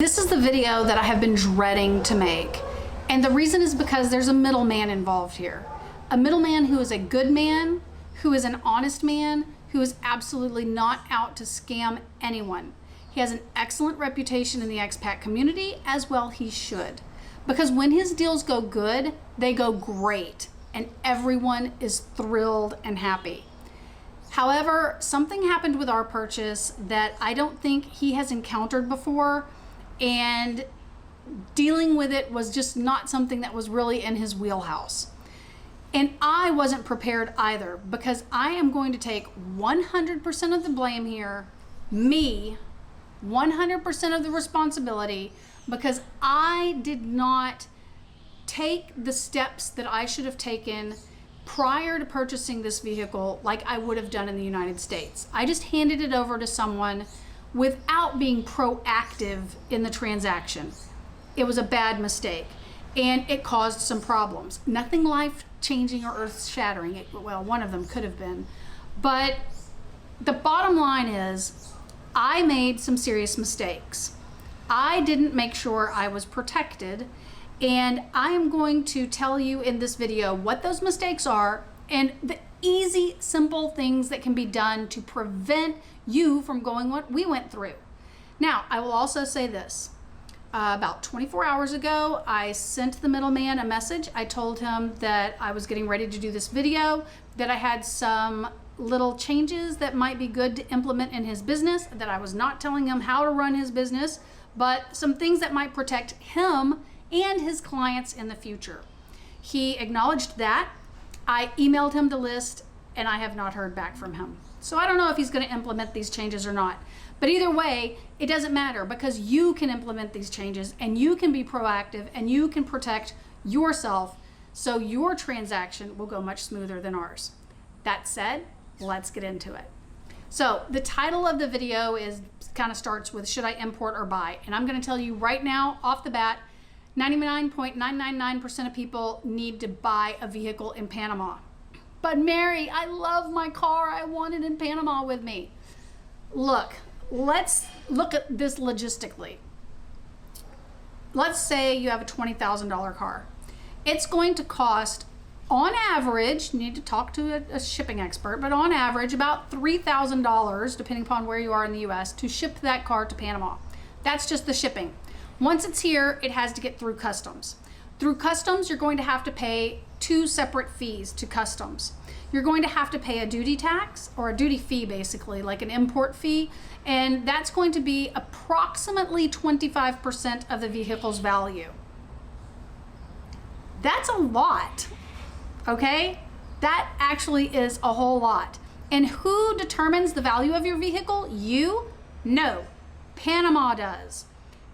This is the video that I have been dreading to make. And the reason is because there's a middleman involved here. A middleman who is a good man, who is an honest man, who is absolutely not out to scam anyone. He has an excellent reputation in the expat community, as well he should. Because when his deals go good, they go great, and everyone is thrilled and happy. However, something happened with our purchase that I don't think he has encountered before, and dealing with it was just not something that was really in his wheelhouse. And I wasn't prepared either, because I am going to take 100% of the blame here, me, 100% of the responsibility, because I did not take the steps that I should have taken prior to purchasing this vehicle like I would have done in the United States. I just handed it over to someone without being proactive in the transaction. It was a bad mistake, and it caused some problems. Nothing life-changing or earth-shattering. Well, one of them could have been. But the bottom line is, I made some serious mistakes. I didn't make sure I was protected, and I am going to tell you in this video what those mistakes are and the easy, simple things that can be done to prevent you from going what we went through. Now, I will also say this. About 24 hours ago, I sent the middleman a message. I told him that I was getting ready to do this video, that I had some little changes that might be good to implement in his business, that I was not telling him how to run his business, but some things that might protect him and his clients in the future. He acknowledged that. I emailed him the list, and I have not heard back from him. So I don't know if he's going to implement these changes or not. But either way, it doesn't matter, because you can implement these changes, and you can be proactive, and you can protect yourself, so your transaction will go much smoother than ours. That said, let's get into it. So the title of the video kind of starts with, should I import or buy? And I'm going to tell you right now, off the bat, 99.999% of people need to buy a vehicle in Panama. But Mary, I love my car. I want it in Panama with me. Look, let's look at this logistically. Let's say you have a $20,000 car. It's going to cost, on average, you need to talk to a shipping expert, but on average, about $3,000, depending upon where you are in the US, to ship that car to Panama. That's just the shipping. Once it's here, it has to get through customs. Through customs, you're going to have to pay two separate fees to customs. You're going to have to pay a duty tax, or a duty fee basically, like an import fee, and that's going to be approximately 25% of the vehicle's value. That's a lot, okay? That actually is a whole lot. And who determines the value of your vehicle? You? No, Panama does.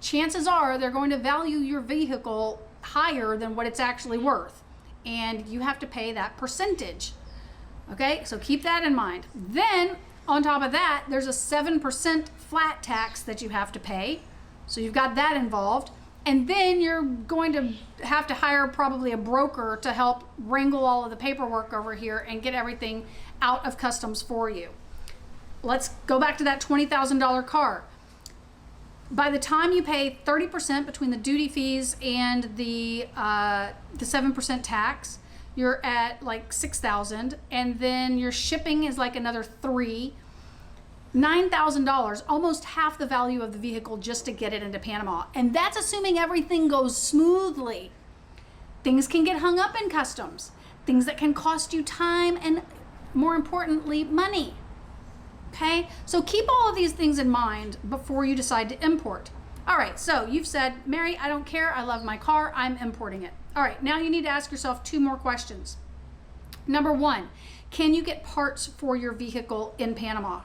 Chances are they're going to value your vehicle higher than what it's actually worth, and you have to pay that percentage. Okay, so keep that in mind. Then on top of that, there's a 7% flat tax that you have to pay, so you've got that involved. And then you're going to have to hire probably a broker to help wrangle all of the paperwork over here and get everything out of customs for you. Let's go back to that $20,000 car. By the time you pay 30% between the duty fees and the 7% tax, you're at like $6,000, and then your shipping is like another $9,000, almost half the value of the vehicle just to get it into Panama. And that's assuming everything goes smoothly. Things can get hung up in customs, things that can cost you time and, more importantly, money. Okay, so keep all of these things in mind before you decide to import. All right, so you've said, Mary, I don't care. I love my car. I'm importing it. All right, now you need to ask yourself two more questions. Number one, can you get parts for your vehicle in Panama?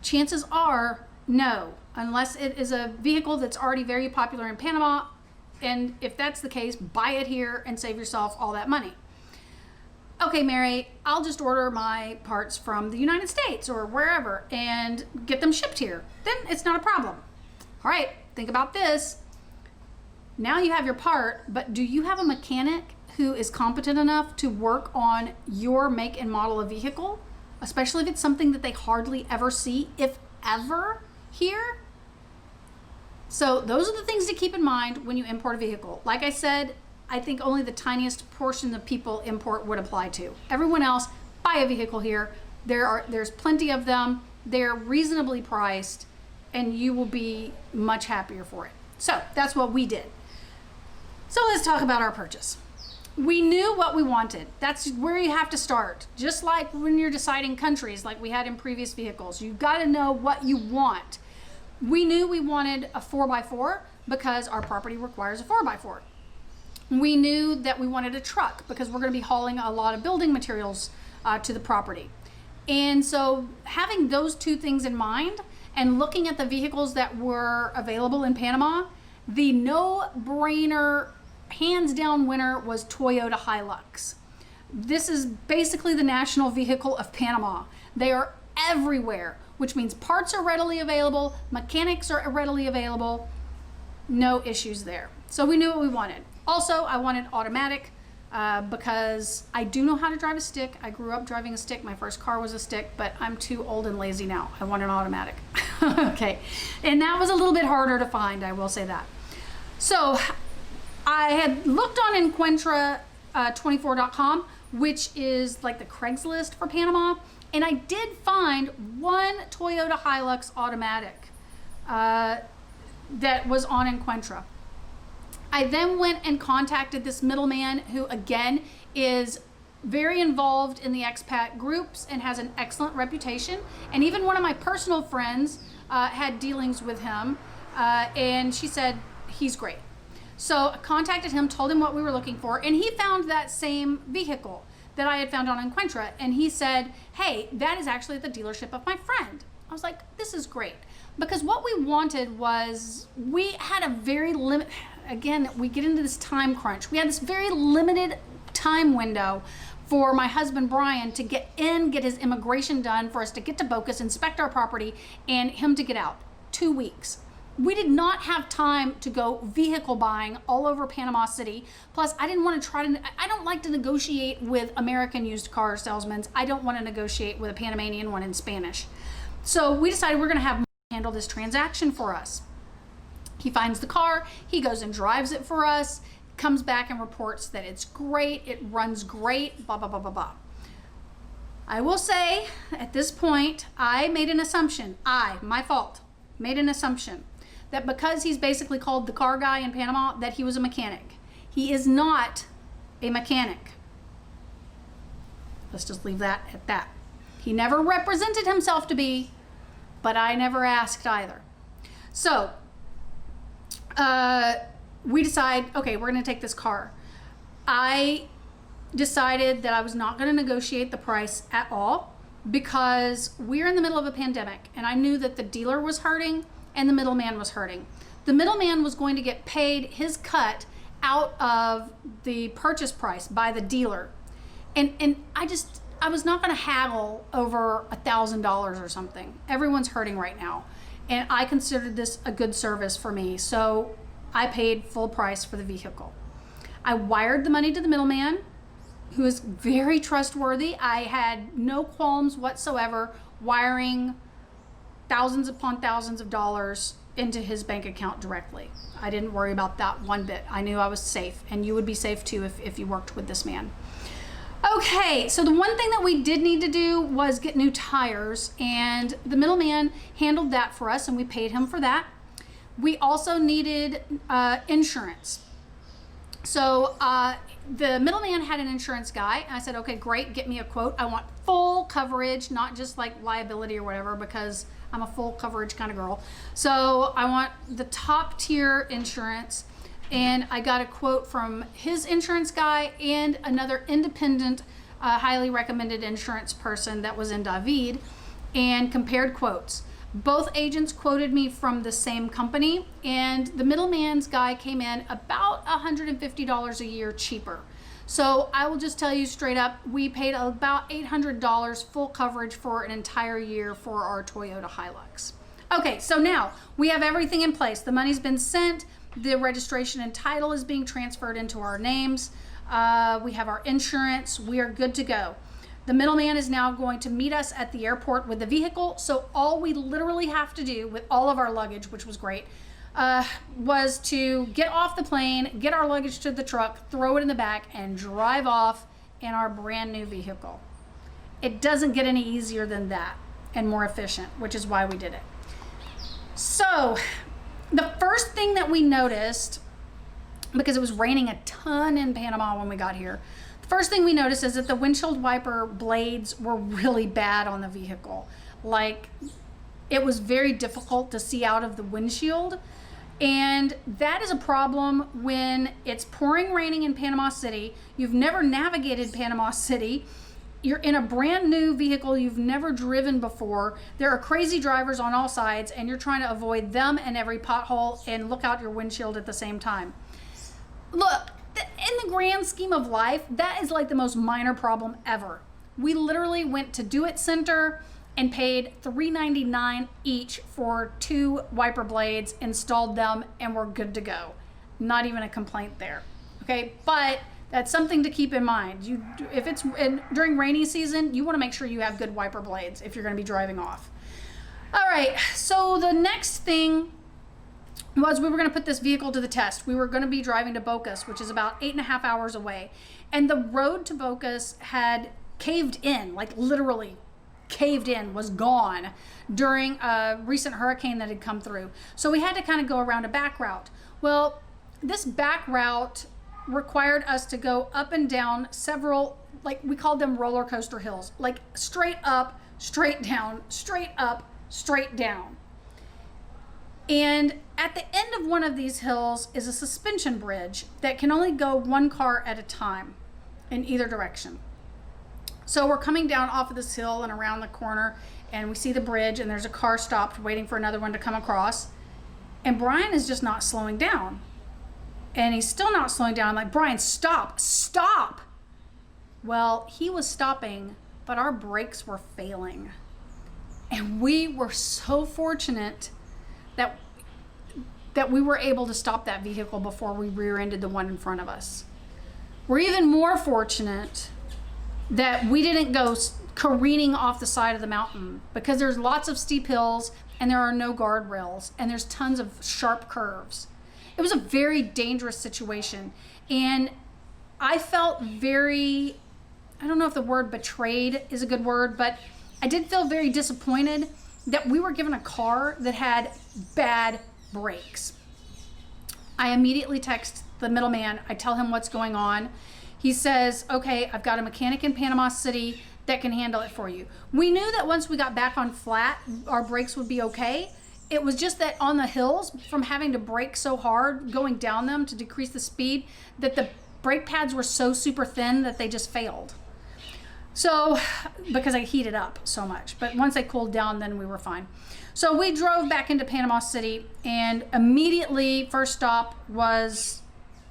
Chances are no, unless it is a vehicle that's already very popular in Panama. And if that's the case, buy it here and save yourself all that money. Okay, Mary, I'll just order my parts from the United States or wherever and get them shipped here. Then it's not a problem. All right, think about this. Now you have your part, but do you have a mechanic who is competent enough to work on your make and model of vehicle, especially if it's something that they hardly ever see, if ever, here? So those are the things to keep in mind when you import a vehicle. Like I said, I think only the tiniest portion of people import would apply to. Everyone else, buy a vehicle here. There's plenty of them. They're reasonably priced, and you will be much happier for it. So that's what we did. So let's talk about our purchase. We knew what we wanted. That's where you have to start. Just like when you're deciding countries, like we had in previous vehicles, you've got to know what you want. We knew we wanted a 4x4 because our property requires a 4x4. We knew that we wanted a truck because we're going to be hauling a lot of building materials to the property. And so having those two things in mind and looking at the vehicles that were available in Panama, the no-brainer, hands-down winner was Toyota Hilux. This is basically the national vehicle of Panama. They are everywhere, which means parts are readily available, mechanics are readily available, no issues there. So we knew what we wanted. Also, I wanted automatic because I do know how to drive a stick. I grew up driving a stick. My first car was a stick, but I'm too old and lazy now. I want an automatic. Okay, and that was a little bit harder to find, I will say that. So I had looked on Encuentra24.com, which is like the Craigslist for Panama, and I did find one Toyota Hilux automatic that was on Encuentra. I then went and contacted this middleman who, again, is very involved in the expat groups and has an excellent reputation. And even one of my personal friends had dealings with him, and she said he's great. So I contacted him, told him what we were looking for, and he found that same vehicle that I had found on Encuentra. And he said, hey, that is actually at the dealership of my friend. I was like, this is great. Because what we wanted was, we had a very limited, again, we get into this time crunch. We had this very limited time window for my husband, Brian, to get in, get his immigration done, for us to get to Bocas, inspect our property, and him to get out. 2 weeks. We did not have time to go vehicle buying all over Panama City. Plus, I didn't want to I don't like to negotiate with American used car salesmen. I don't want to negotiate with a Panamanian one in Spanish. So we decided we're going to have Mike handle this transaction for us. He finds the car, he goes and drives it for us, comes back and reports that it's great, it runs great, blah, blah, blah, blah, blah. I will say, at this point, I made an assumption. My fault, made an assumption that because he's basically called the car guy in Panama, that he was a mechanic. He is not a mechanic. Let's just leave that at that. He never represented himself to be, but I never asked either. So we decide, okay, we're going to take this car. I decided that I was not going to negotiate the price at all because we're in the middle of a pandemic, and I knew that the dealer was hurting and the middleman was hurting. The middleman was going to get paid his cut out of the purchase price by the dealer. And I was not going to haggle over $1,000 or something. Everyone's hurting right now. And I considered this a good service for me. So I paid full price for the vehicle. I wired the money to the middleman, who is very trustworthy. I had no qualms whatsoever wiring thousands upon thousands of dollars into his bank account directly. I didn't worry about that one bit. I knew I was safe, and you would be safe too if you worked with this man. Okay, so the one thing that we did need to do was get new tires, and the middleman handled that for us, and we paid him for that. We also needed insurance. So the middleman had an insurance guy, and I said, okay, great, get me a quote. I want full coverage, not just like liability or whatever, because I'm a full coverage kind of girl. So I want the top tier insurance. And I got a quote from his insurance guy and another independent, highly recommended insurance person that was in David, and compared quotes. Both agents quoted me from the same company, and the middleman's guy came in about $150 a year cheaper. So I will just tell you straight up, we paid about $800 full coverage for an entire year for our Toyota Hilux. Okay, so now we have everything in place. The money's been sent. The registration and title is being transferred into our names. We have our insurance. We are good to go. The middleman is now going to meet us at the airport with the vehicle. So all we literally have to do with all of our luggage, which was great, was to get off the plane, get our luggage to the truck, throw it in the back, and drive off in our brand new vehicle. It doesn't get any easier than that and more efficient, which is why we did it. So the first thing that we noticed, because it was raining a ton in Panama when we got here, the first thing we noticed is that the windshield wiper blades were really bad on the vehicle. Like, it was very difficult to see out of the windshield. And that is a problem when it's pouring raining in Panama City. You've never navigated Panama City. You're in a brand new vehicle you've never driven before. There are crazy drivers on all sides, and you're trying to avoid them and every pothole and look out your windshield at the same time. Look, in the grand scheme of life, that is like the most minor problem ever. We literally went to Do It Center and paid $3.99 each for 2 wiper blades, installed them, and we're good to go. Not even a complaint there. Okay, but that's something to keep in mind. If it's during rainy season, you want to make sure you have good wiper blades if you're going to be driving off. All right, so the next thing was we were going to put this vehicle to the test. We were going to be driving to Bocas, which is about 8.5 hours away. And the road to Bocas had caved in, like literally caved in, was gone during a recent hurricane that had come through. So we had to kind of go around a back route. Well, this back route required us to go up and down several, like we called them roller coaster hills, like straight up, straight down, straight up, straight down. And at the end of one of these hills is a suspension bridge that can only go 1 car at a time in either direction. So we're coming down off of this hill and around the corner, and we see the bridge, and there's a car stopped waiting for another one to come across. And Brian is just not slowing down. And he's still not slowing down. I'm like, Brian, stop, stop. Well, he was stopping, but our brakes were failing. And we were so fortunate that we were able to stop that vehicle before we rear-ended the one in front of us. We're even more fortunate that we didn't go careening off the side of the mountain, because there's lots of steep hills and there are no guardrails and there's tons of sharp curves. It was a very dangerous situation, and I felt very, I don't know if the word betrayed is a good word, but I did feel very disappointed that we were given a car that had bad brakes. I immediately text the middleman. I tell him what's going on. He says, okay, I've got a mechanic in Panama City that can handle it for you. We knew that once we got back on flat, our brakes would be okay. It was just that on the hills, from having to brake so hard, going down them to decrease the speed, that the brake pads were so super thin that they just failed. So, because I heated up so much, but once they cooled down, then we were fine. So we drove back into Panama City, and immediately first stop was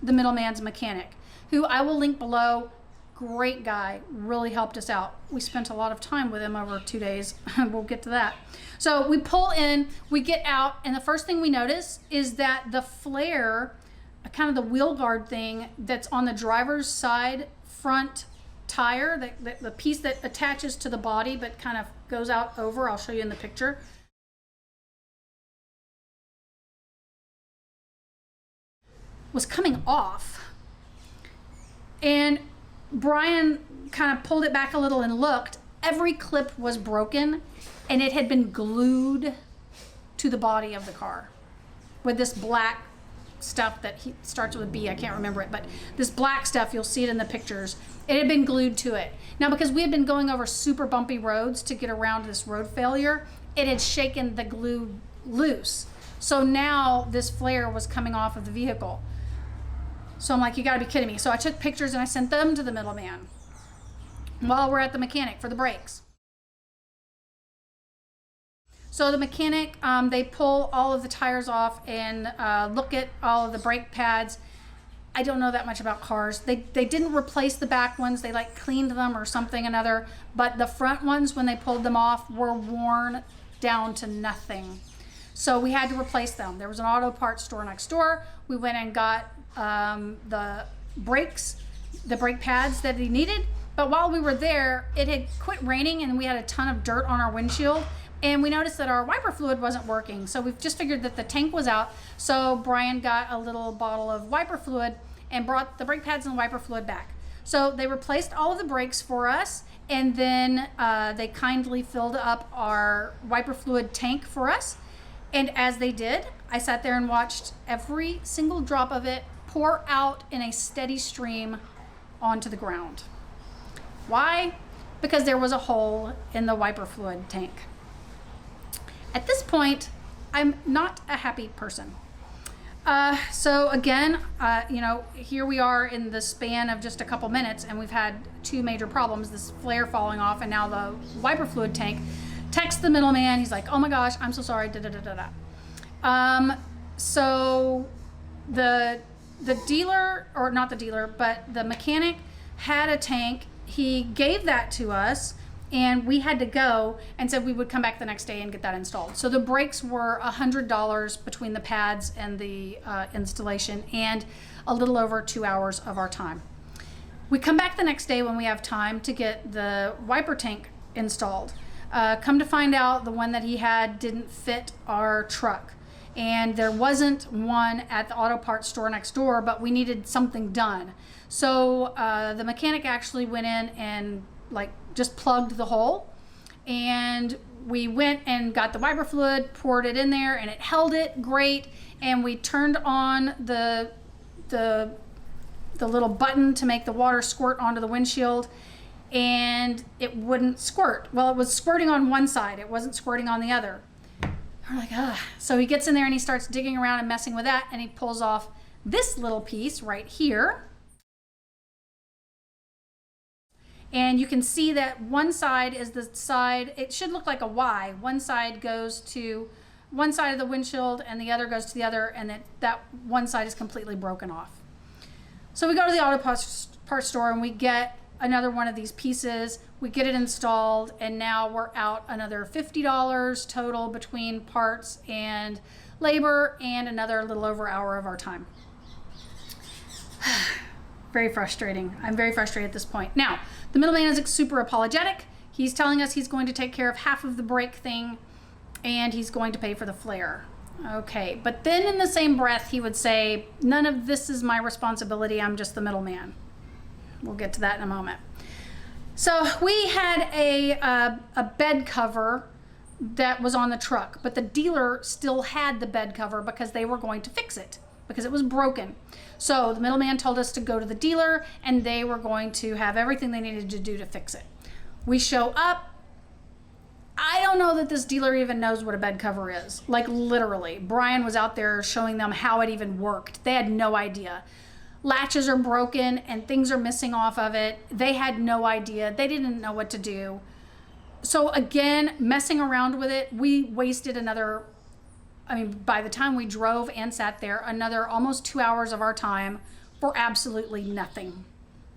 the middleman's mechanic, who I will link below. Great guy, really helped us out. We spent a lot of time with him over 2 days. We'll get to that. So we pull in, we get out, and the first thing we notice is that the flare, kind of the wheel guard thing that's on the driver's side front tire, the piece that attaches to the body but kind of goes out over, I'll show you in the picture, was coming off. And Brian kind of pulled it back a little and looked. Every clip was broken, and it had been glued to the body of the car with this black stuff that starts with a B. I can't remember it, but this black stuff, you'll see it in the pictures. It had been glued to it. Now, because we had been going over super bumpy roads to get around this road failure, it had shaken the glue loose. So now this flare was coming off of the vehicle. So I'm like, you gotta be kidding me. So I took pictures and I sent them to the middleman while we're at the mechanic for the brakes. So the mechanic, they pull all of the tires off and look at all of the brake pads. I don't know that much about cars. They didn't replace the back ones. They like cleaned them or something another. But the front ones, when they pulled them off, were worn down to nothing. So we had to replace them. There was an auto parts store next door. We went and got the brakes, the brake pads that he needed. But while we were there, it had quit raining and we had a ton of dirt on our windshield. and we noticed that our wiper fluid wasn't working. So we've just figured that the tank was out. So Brian got a little bottle of wiper fluid and brought the brake pads and the wiper fluid back. So they replaced all of the brakes for us, and then they kindly filled up our wiper fluid tank for us. And as they did, I sat there and watched every single drop of it pour out in a steady stream onto the ground. Why? Because there was a hole in the wiper fluid tank. At this point, I'm not a happy person. So again, here we are in the span of just a couple minutes, and we've had two major problems: this flare falling off, and now the wiper fluid tank. Text the middleman. He's like, "Oh my gosh, I'm so sorry." So the dealer, or not the dealer, but the mechanic had a tank. He gave that to us, and we had to go, and said we would come back the next day and get that installed. So the brakes were $100 between the pads and the installation, and a little over 2 hours of our time. We come back the next day when we have time to get the wiper tank installed. Come to find out, the one that he had didn't fit our truck, and there wasn't one at the auto parts store next door, but we needed something done. So the mechanic actually went in and just plugged the hole, and we went and got the wiper fluid, poured it in there, and it held it great. And we turned on the little button to make the water squirt onto the windshield, and it wouldn't squirt. Well, it was squirting on one side, it wasn't squirting on the other. We're like, ugh. So he gets in there and he starts digging around and messing with that, and he pulls off this little piece right here. And you can see that one side is the side, it should look like a Y. One side goes to one side of the windshield and the other goes to the other, and that one side is completely broken off. So we go to the auto parts store and we get another one of these pieces. We get it installed, and now we're out another $50 total between parts and labor, and another little over an hour of our time. Very frustrating. I'm very frustrated at this point. Now, the middleman is super apologetic. He's telling us he's going to take care of half of the brake thing, and he's going to pay for the flare. Okay, but then in the same breath, he would say, none of this is my responsibility. I'm just the middleman. We'll get to that in a moment. So we had a bed cover that was on the truck, but the dealer still had the bed cover because they were going to fix it because it was broken. So the middleman told us to go to the dealer, and they were going to have everything they needed to do to fix it. We show up. I don't know that this dealer even knows what a bed cover is. Like, literally. Brian was out there showing them how it even worked. They had no idea. Latches are broken and things are missing off of it. They had no idea. They didn't know what to do. So again, messing around with it, we wasted another, by the time we drove and sat there, another almost 2 hours of our time for absolutely nothing.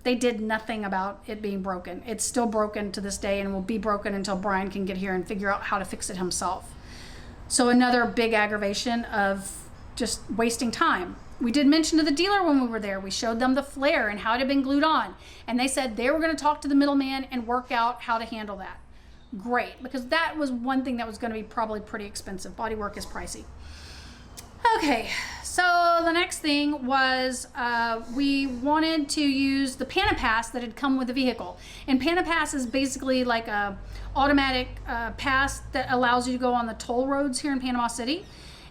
They did nothing about it being broken. It's still broken to this day and will be broken until Brian can get here and figure out how to fix it himself. So another big aggravation of just wasting time. We did mention to the dealer when we were there, we showed them the flare and how it had been glued on. And they said they were going to talk to the middleman and work out how to handle that. Great, because that was one thing that was going to be probably pretty expensive. Bodywork is pricey. Okay, so the next thing was we wanted to use the Panapass that had come with the vehicle. And Panapass is basically like a automatic pass that allows you to go on the toll roads here in Panama City.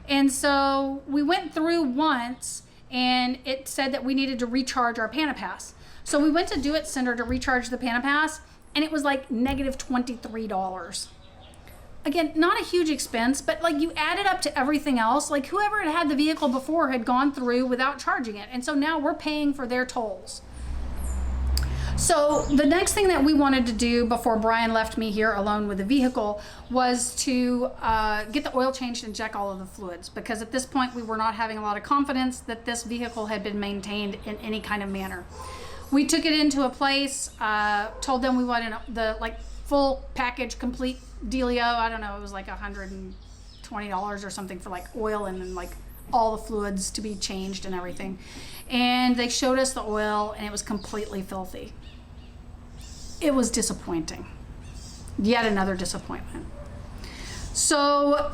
And so we went through once, and it said that we needed to recharge our Panapass. So we went to Do It Center to recharge the Panapass, and it was like negative $23. Again, not a huge expense, but like you add it up to everything else, like whoever had had the vehicle before had gone through without charging it. And so now we're paying for their tolls. So the next thing that we wanted to do before Brian left me here alone with the vehicle was to get the oil changed and check all of the fluids, because at this point we were not having a lot of confidence that this vehicle had been maintained in any kind of manner. We took it into a place, told them we wanted the full package, complete dealio. I don't know, it was like $120 or something for oil and then all the fluids to be changed and everything. And they showed us the oil, and it was completely filthy. It was disappointing. Yet another disappointment. So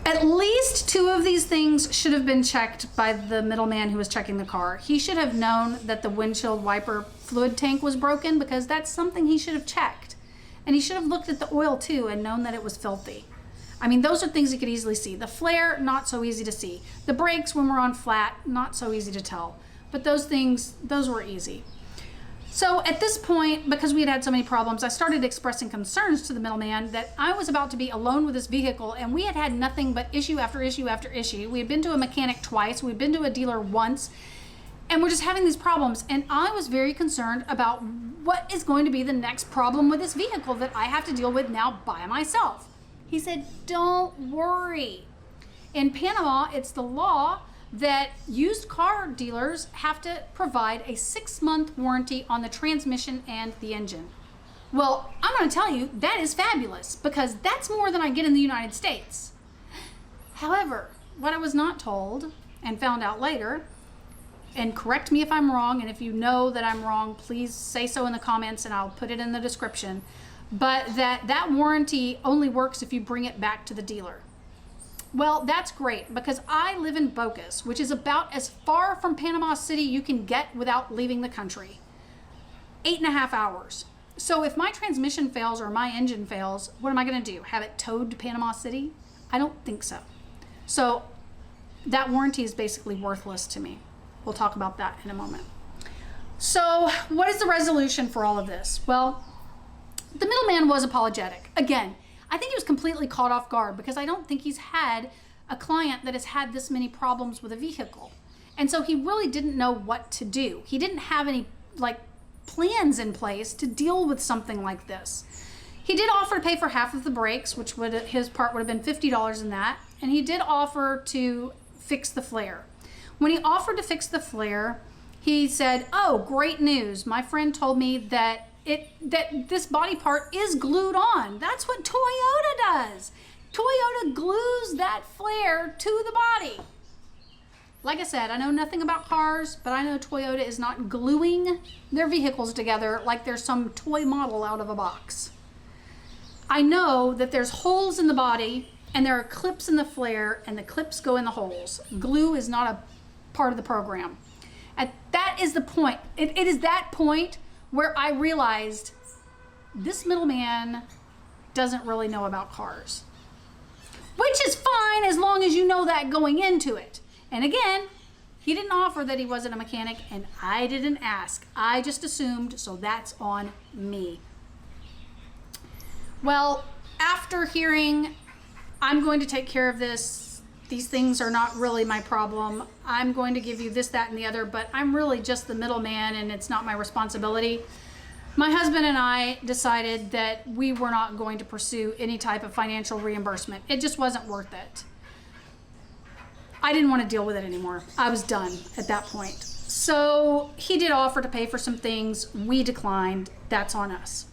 at least 2 of these things should have been checked by the middleman who was checking the car. He should have known that the windshield wiper fluid tank was broken, because that's something he should have checked. And he should have looked at the oil too and known that it was filthy. I mean, those are things you could easily see. The flare, not so easy to see. The brakes when we're on flat, not so easy to tell. But those things, those were easy. So at this point, because we had had so many problems, I started expressing concerns to the middleman that I was about to be alone with this vehicle, and we had had nothing but issue after issue after issue. We had been to a mechanic twice, we'd been to a dealer once, and we're just having these problems. And I was very concerned about what is going to be the next problem with this vehicle that I have to deal with now by myself. He said, don't worry. In Panama, it's the law that used car dealers have to provide a 6-month warranty on the transmission and the engine. Well, I'm going to tell you, that is fabulous, because that's more than I get in the United States. However, what I was not told, and found out later, and correct me if I'm wrong, and if you know that I'm wrong, please say so in the comments and I'll put it in the description, but that warranty only works if you bring it back to the dealer. Well, that's great, because I live in Bocas, which is about as far from Panama City you can get without leaving the country. 8.5 hours. So if my transmission fails or my engine fails, what am I going to do? Have it towed to Panama City? I don't think so. So that warranty is basically worthless to me. We'll talk about that in a moment. So what is the resolution for all of this? Well, the middleman was apologetic. Again, I think he was completely caught off guard, because I don't think he's had a client that has had this many problems with a vehicle. And so he really didn't know what to do. He didn't have any plans in place to deal with something like this. He did offer to pay for half of the brakes, which his part would have been $50 in that. And he did offer to fix the flare. When he offered to fix the flare, he said, "Oh, great news. My friend told me that this body part is glued on. That's what Toyota does. Toyota glues that flare to the body." Like I said, I know nothing about cars, but I know Toyota is not gluing their vehicles together like there's some toy model out of a box. I know that there's holes in the body and there are clips in the flare, and the clips go in the holes. Glue is not a part of the program. That is the point. It is that point where I realized this middleman doesn't really know about cars. Which is fine as long as you know that going into it. And again, he didn't offer that he wasn't a mechanic, and I didn't ask. I just assumed, so that's on me. Well, after hearing, I'm going to take care of this, these things are not really my problem, I'm going to give you this, that, and the other, but I'm really just the middleman and it's not my responsibility. My husband and I decided that we were not going to pursue any type of financial reimbursement. It just wasn't worth it. I didn't want to deal with it anymore. I was done at that point. So he did offer to pay for some things. We declined. That's on us.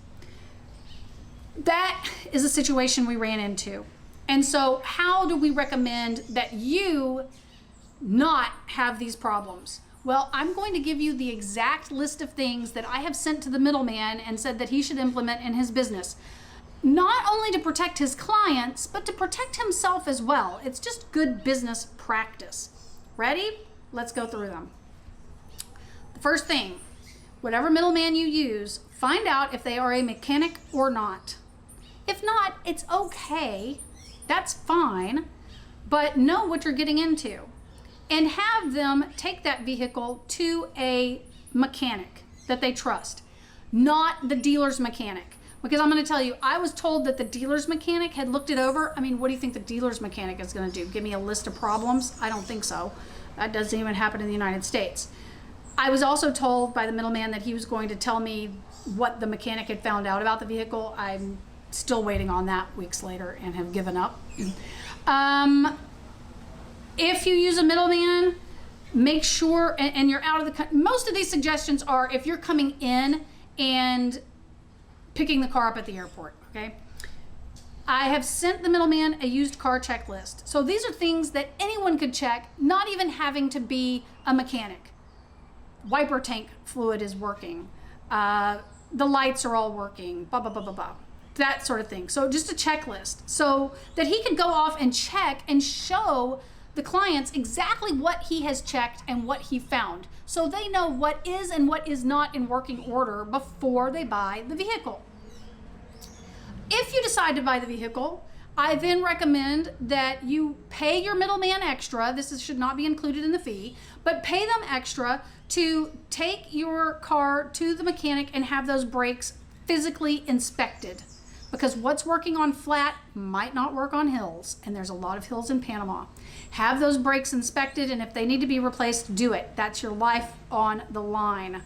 That is a situation we ran into. And so how do we recommend that you not have these problems? Well, I'm going to give you the exact list of things that I have sent to the middleman and said that he should implement in his business. Not only to protect his clients, but to protect himself as well. It's just good business practice. Ready? Let's go through them. The first thing, whatever middleman you use, find out if they are a mechanic or not. If not, it's okay. That's fine. But know what you're getting into. And have them take that vehicle to a mechanic that they trust, not the dealer's mechanic. Because I'm going to tell you, I was told that the dealer's mechanic had looked it over. I mean, what do you think the dealer's mechanic is going to do? Give me a list of problems? I don't think so. That doesn't even happen in the United States. I was also told by the middleman that he was going to tell me what the mechanic had found out about the vehicle. I'm still waiting on that weeks later and have given up. If you use a middleman, make sure, and you're out of the country. Most of these suggestions are if you're coming in and picking the car up at the airport, okay? I have sent the middleman a used car checklist. So these are things that anyone could check, not even having to be a mechanic. Wiper tank fluid is working. The lights are all working, blah, blah, blah, blah, blah. that sort of thing. So just a checklist so that he could go off and check and show the clients exactly what he has checked and what he found, so they know what is and what is not in working order before they buy the vehicle. If you decide to buy the vehicle, I then recommend that you pay your middleman extra. Should not be included in the fee, but pay them extra to take your car to the mechanic and have those brakes physically inspected, because what's working on flat might not work on hills, and there's a lot of hills in Panama. Have those brakes inspected, and if they need to be replaced, do it. That's your life on the line.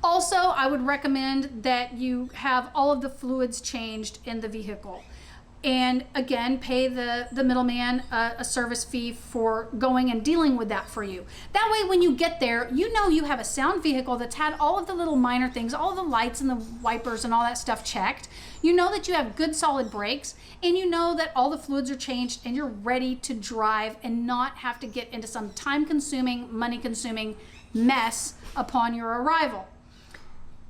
Also, I would recommend that you have all of the fluids changed in the vehicle. And again, pay the middleman a service fee for going and dealing with that for you. That way, when you get there, you know you have a sound vehicle that's had all of the little minor things, all the lights and the wipers and all that stuff checked. You know that you have good solid brakes, and you know that all the fluids are changed, and you're ready to drive and not have to get into some time-consuming, money-consuming mess upon your arrival.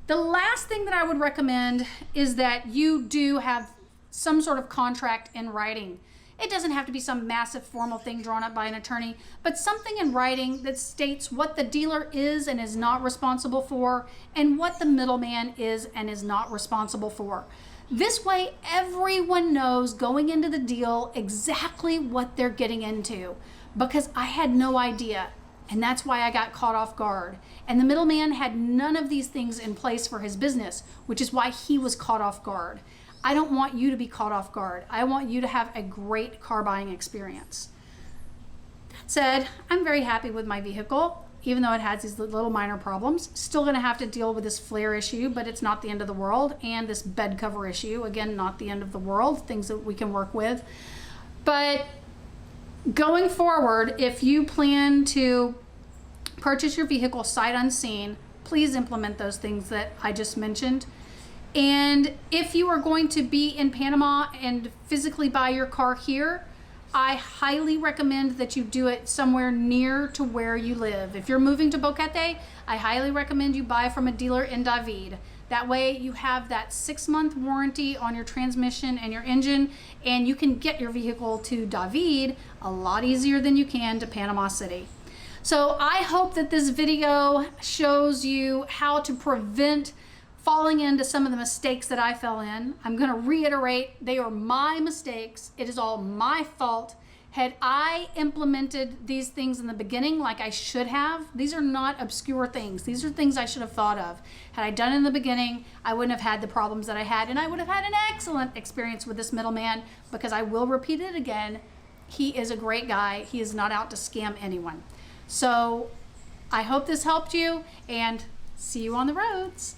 The last thing that I would recommend is that you do have some sort of contract in writing. It doesn't have to be some massive formal thing drawn up by an attorney, but something in writing that states what the dealer is and is not responsible for, and what the middleman is and is not responsible for. This way, everyone knows going into the deal exactly what they're getting into, because I had no idea. And that's why I got caught off guard. And the middleman had none of these things in place for his business, which is why he was caught off guard. I don't want you to be caught off guard. I want you to have a great car buying experience. That said, I'm very happy with my vehicle, even though it has these little minor problems. Still gonna have to deal with this flare issue, but it's not the end of the world. And this bed cover issue, again, not the end of the world, things that we can work with. But going forward, if you plan to purchase your vehicle sight unseen, please implement those things that I just mentioned. And if you are going to be in Panama and physically buy your car here, I highly recommend that you do it somewhere near to where you live. If you're moving to Boquete, I highly recommend you buy from a dealer in David. That way you have that 6-month warranty on your transmission and your engine, and you can get your vehicle to David a lot easier than you can to Panama City. So I hope that this video shows you how to prevent falling into some of the mistakes that I fell in. I'm gonna reiterate, they are my mistakes. It is all my fault. Had I implemented these things in the beginning like I should have, these are not obscure things. These are things I should have thought of. Had I done it in the beginning, I wouldn't have had the problems that I had, and I would have had an excellent experience with this middleman, because I will repeat it again, he is a great guy. He is not out to scam anyone. So I hope this helped you, and see you on the roads.